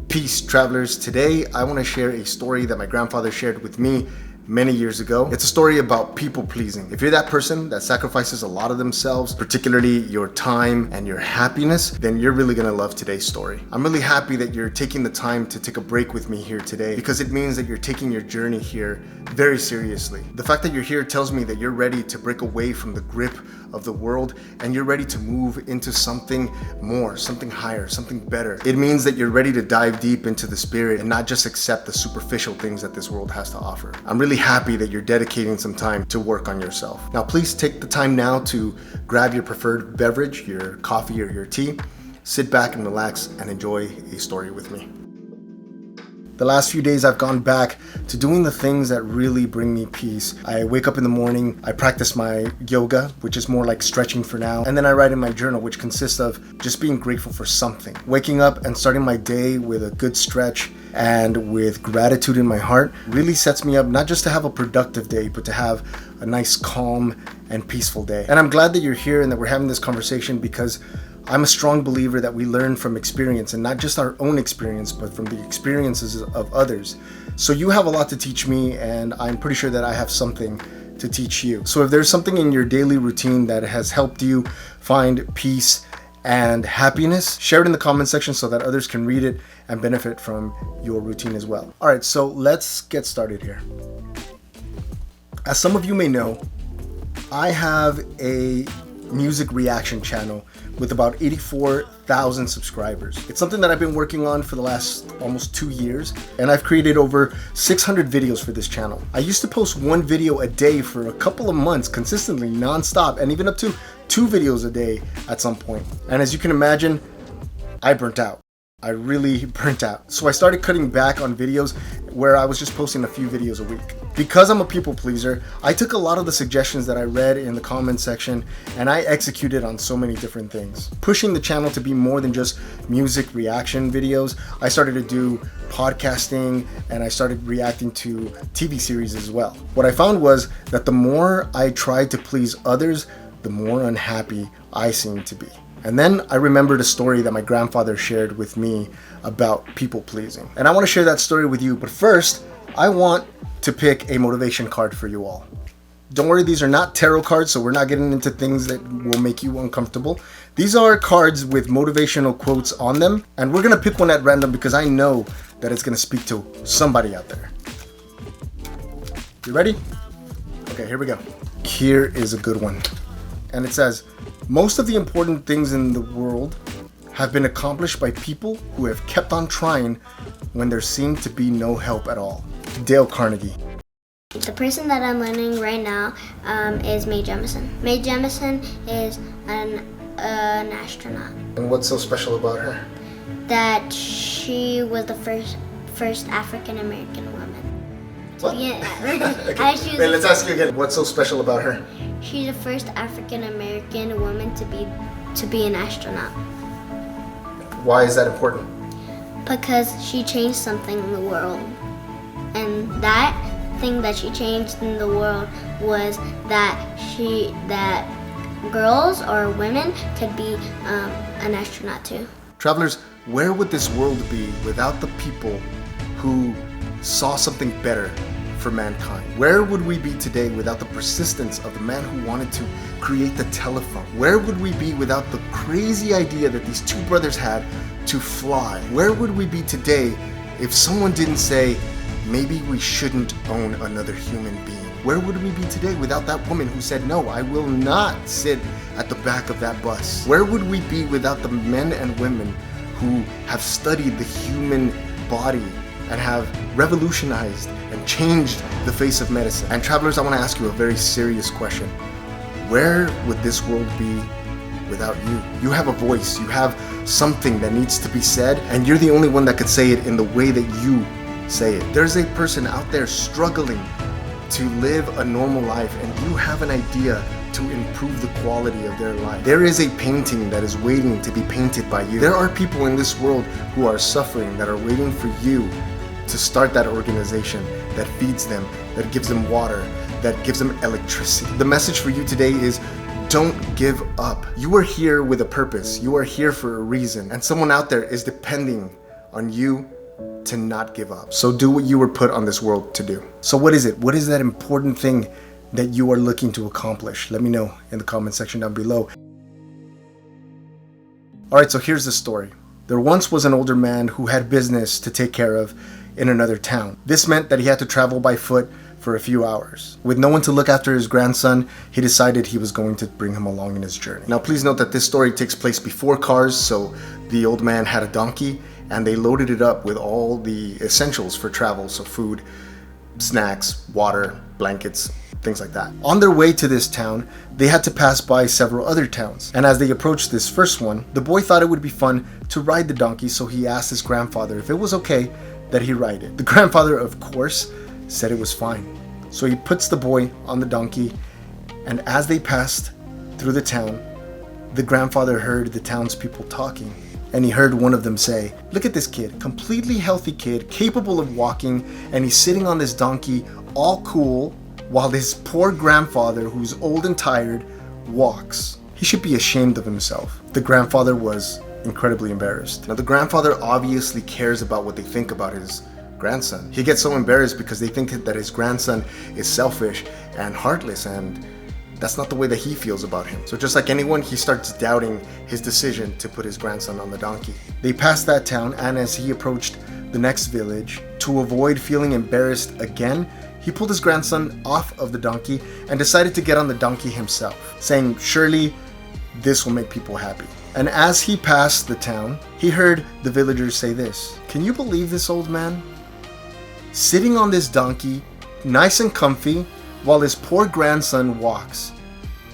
Peace, travelers. Today, I want to share a story that my grandfather shared with me many years ago. It's a story about people pleasing. If you're that person that sacrifices a lot of themselves, particularly your time and your happiness, then you're really gonna love today's story. I'm really happy that you're taking the time to take a break with me here today, because it means that you're taking your journey here very seriously. The fact that you're here tells me that you're ready to break away from the grip of the world and you're ready to move into something more, something higher, something better. It means that you're ready to dive deep into the spirit and not just accept the superficial things that this world has to offer. I'm really happy that you're dedicating some time to work on yourself. Now, please take the time now to grab your preferred beverage, your coffee or your tea, sit back and relax and enjoy a story with me. The last few days I've gone back to doing the things that really bring me peace. I wake up in the morning, I practice my yoga, which is more like stretching for now, and then I write in my journal, which consists of just being grateful for something. Waking up and starting my day with a good stretch and with gratitude in my heart really sets me up not just to have a productive day, but to have a nice, calm, and peaceful day. And I'm glad that you're here and that we're having this conversation, because I'm a strong believer that we learn from experience, and not just our own experience, but from the experiences of others. So you have a lot to teach me, and I'm pretty sure that I have something to teach you. So if there's something in your daily routine that has helped you find peace and happiness, share it in the comment section so that others can read it and benefit from your routine as well. All right, so let's get started here. As some of you may know, I have a music reaction channel with about 84,000 subscribers. It's something that I've been working on for the last almost 2 years, and I've created over 600 videos for this channel. I used to post one video a day for a couple of months consistently, non-stop, and even up to 2 videos a day at some point. And as you can imagine, I burnt out. I really burnt out. So I started cutting back on videos where I was just posting a few videos a week. Because I'm a people pleaser, I took a lot of the suggestions that I read in the comment section and I executed on so many different things. Pushing the channel to be more than just music reaction videos, I started to do podcasting and I started reacting to TV series as well. What I found was that the more I tried to please others, the more unhappy I seemed to be. And then I remembered a story that my grandfather shared with me about people pleasing. And I want to share that story with you, but first, I want to pick a motivation card for you all. Don't worry, these are not tarot cards, so we're not getting into things that will make you uncomfortable. These are cards with motivational quotes on them, and we're going to pick one at random because I know that it's going to speak to somebody out there. You ready? Okay, here we go. Here is a good one. And it says, most of the important things in the world have been accomplished by people who have kept on trying when there seemed to be no help at all. Dale Carnegie. The person that I'm learning right now is Mae Jemison. Mae Jemison is an astronaut. And what's so special about her? That she was the first African American woman. What? Okay. Wait, let's ask you again. What's so special about her? She's the first African American woman to be an astronaut. Why is that important? Because she changed something in the world. And that thing that she changed in the world was that girls or women could be an astronaut too. Travelers, where would this world be without the people who saw something better for mankind? Where would we be today without the persistence of the man who wanted to create the telephone? Where would we be without the crazy idea that these two brothers had to fly? Where would we be today if someone didn't say, maybe we shouldn't own another human being? Where would we be today without that woman who said, no, I will not sit at the back of that bus? Where would we be without the men and women who have studied the human body and have revolutionized and changed the face of medicine? And travelers, I want to ask you a very serious question. Where would this world be without you? You have a voice, you have something that needs to be said, and you're the only one that could say it in the way that you say it. There's a person out there struggling to live a normal life, and you have an idea to improve the quality of their life. There is a painting that is waiting to be painted by you. There are people in this world who are suffering that are waiting for you to start that organization that feeds them, that gives them water, that gives them electricity. The message for you today is don't give up. You are here with a purpose. You are here for a reason, and someone out there is depending on you to not give up. So do what you were put on this world to do. So what is it? What is that important thing that you are looking to accomplish? Let me know in the comment section down below. Alright, so here's the story. There once was an older man who had business to take care of in another town. This meant that he had to travel by foot for a few hours. With no one to look after his grandson, he decided he was going to bring him along in his journey. Now please note that this story takes place before cars, so the old man had a donkey and they loaded it up with all the essentials for travel, so food, snacks, water, blankets, things like that. On their way to this town, they had to pass by several other towns, and as they approached this first one, the boy thought it would be fun to ride the donkey, so he asked his grandfather if it was okay that he ride it. The grandfather, of course, said it was fine. So he puts the boy on the donkey, and as they passed through the town, the grandfather heard the townspeople talking, and he heard one of them say, "Look at this kid, completely healthy kid, capable of walking, and he's sitting on this donkey all cool, while this poor grandfather who's old and tired walks. He should be ashamed of himself." The grandfather was incredibly embarrassed. Now the grandfather obviously cares about what they think about his grandson. He gets so embarrassed because they think that his grandson is selfish and heartless, and that's not the way that he feels about him. So just like anyone, he starts doubting his decision to put his grandson on the donkey. They passed that town, and as he approached the next village, to avoid feeling embarrassed again, he pulled his grandson off of the donkey and decided to get on the donkey himself, saying, "Surely this will make people happy." And as he passed the town, he heard the villagers say this, "Can you believe this old man? Sitting on this donkey, nice and comfy, while his poor grandson walks.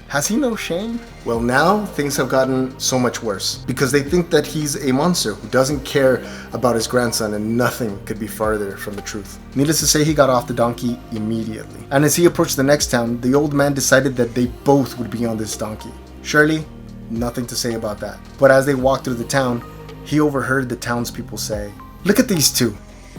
Has he no shame?" Well, now things have gotten so much worse because they think that he's a monster who doesn't care about his grandson, and nothing could be farther from the truth. Needless to say, he got off the donkey immediately. And as he approached the next town, the old man decided that they both would be on this donkey. Surely, nothing to say about that. But as they walked through the town, he overheard the townspeople say, "Look at these two.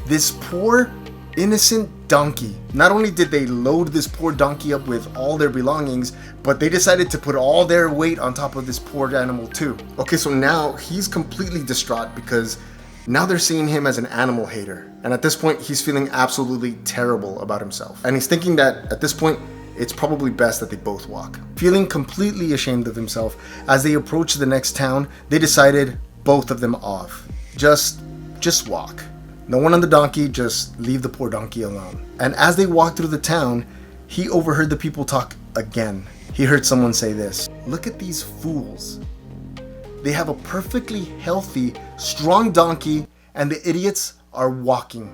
This poor, innocent donkey. Not only did they load this poor donkey up with all their belongings, but they decided to put all their weight on top of this poor animal too." Okay, so now he's completely distraught because now they're seeing him as an animal hater. And at this point, he's feeling absolutely terrible about himself. And he's thinking that at this point, it's probably best that they both walk. Feeling completely ashamed of himself, as they approached the next town, they decided both of them off. Just walk. No one on the donkey, just leave the poor donkey alone. And as they walked through the town, he overheard the people talk again. He heard someone say this, "Look at these fools. They have a perfectly healthy, strong donkey, and the idiots are walking."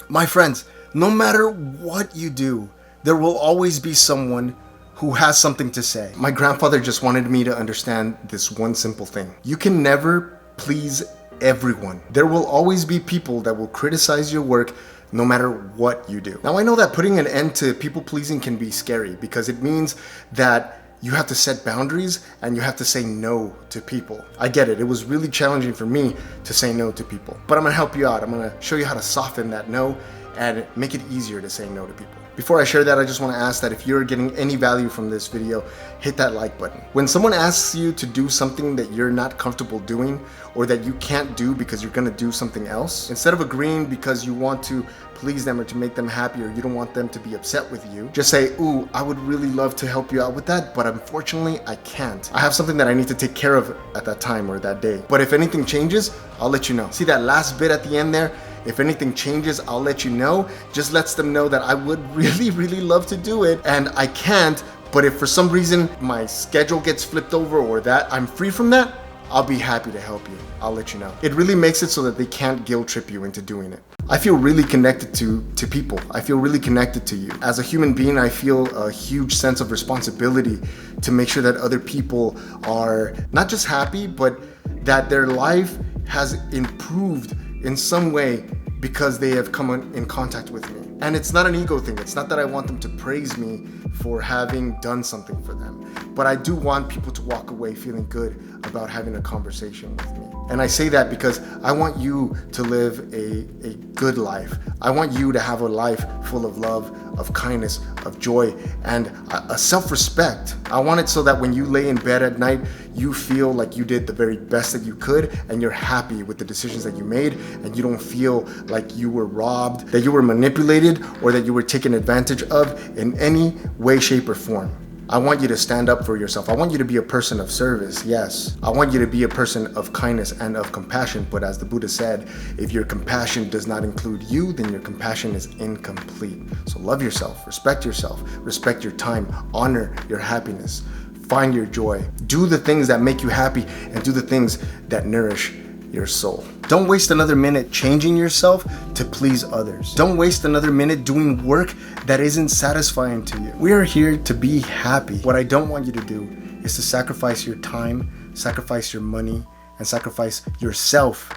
My friends, no matter what you do, there will always be someone who has something to say. My grandfather just wanted me to understand this one simple thing. You can never please everyone. There will always be people that will criticize your work no matter what you do. Now I know that putting an end to people pleasing can be scary because it means that you have to set boundaries and you have to say no to people. I get it. It was really challenging for me to say no to people. But I'm gonna help you out. I'm gonna show you how to soften that no and make it easier to say no to people. Before I share that, I just want to ask that if you're getting any value from this video, hit that like button. When someone asks you to do something that you're not comfortable doing or that you can't do because you're going to do something else, instead of agreeing because you want to please them or to make them happy or you don't want them to be upset with you, just say, "Ooh, I would really love to help you out with that, but unfortunately I can't. I have something that I need to take care of at that time or that day. But if anything changes, I'll let you know." See that last bit at the end there? If anything changes, I'll let you know. Just lets them know that I would really love to do it and I can't, but if for some reason my schedule gets flipped over or that I'm free from that, I'll be happy to help you. I'll let you know. It really makes it so that they can't guilt trip you into doing it. I feel really connected to people. I feel really connected to you. As a human being, I feel a huge sense of responsibility to make sure that other people are not just happy, but that their life has improved in some way because they have come in contact with me. And it's not an ego thing. It's not that I want them to praise me for having done something for them, but I do want people to walk away feeling good about having a conversation with me. And I say that because I want you to live a good life. I want you to have a life full of love, of kindness, of joy, and a self-respect. I want it so that when you lay in bed at night, you feel like you did the very best that you could, and you're happy with the decisions that you made, and you don't feel like you were robbed, that you were manipulated, or that you were taken advantage of in any way, shape, or form. I want you to stand up for yourself. I want you to be a person of service, yes. I want you to be a person of kindness and of compassion. But as the Buddha said, if your compassion does not include you, then your compassion is incomplete. So love yourself, respect your time, honor your happiness, find your joy. Do the things that make you happy and do the things that nourish your soul. Don't waste another minute changing yourself to please others. Don't waste another minute doing work that isn't satisfying to you. We are here to be happy. What I don't want you to do is to sacrifice your time, sacrifice your money, and sacrifice yourself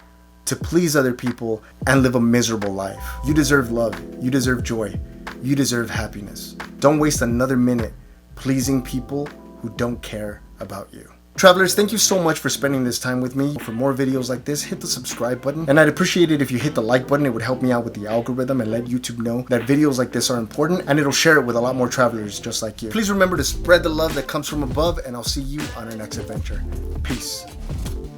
to please other people and live a miserable life. You deserve love. You deserve joy. You deserve happiness. Don't waste another minute pleasing people who don't care about you. Travelers, thank you so much for spending this time with me. For more videos like this, hit the subscribe button. And I'd appreciate it if you hit the like button. It would help me out with the algorithm and let YouTube know that videos like this are important, and it'll share it with a lot more travelers just like you. Please remember to spread the love that comes from above, and I'll see you on our next adventure. Peace.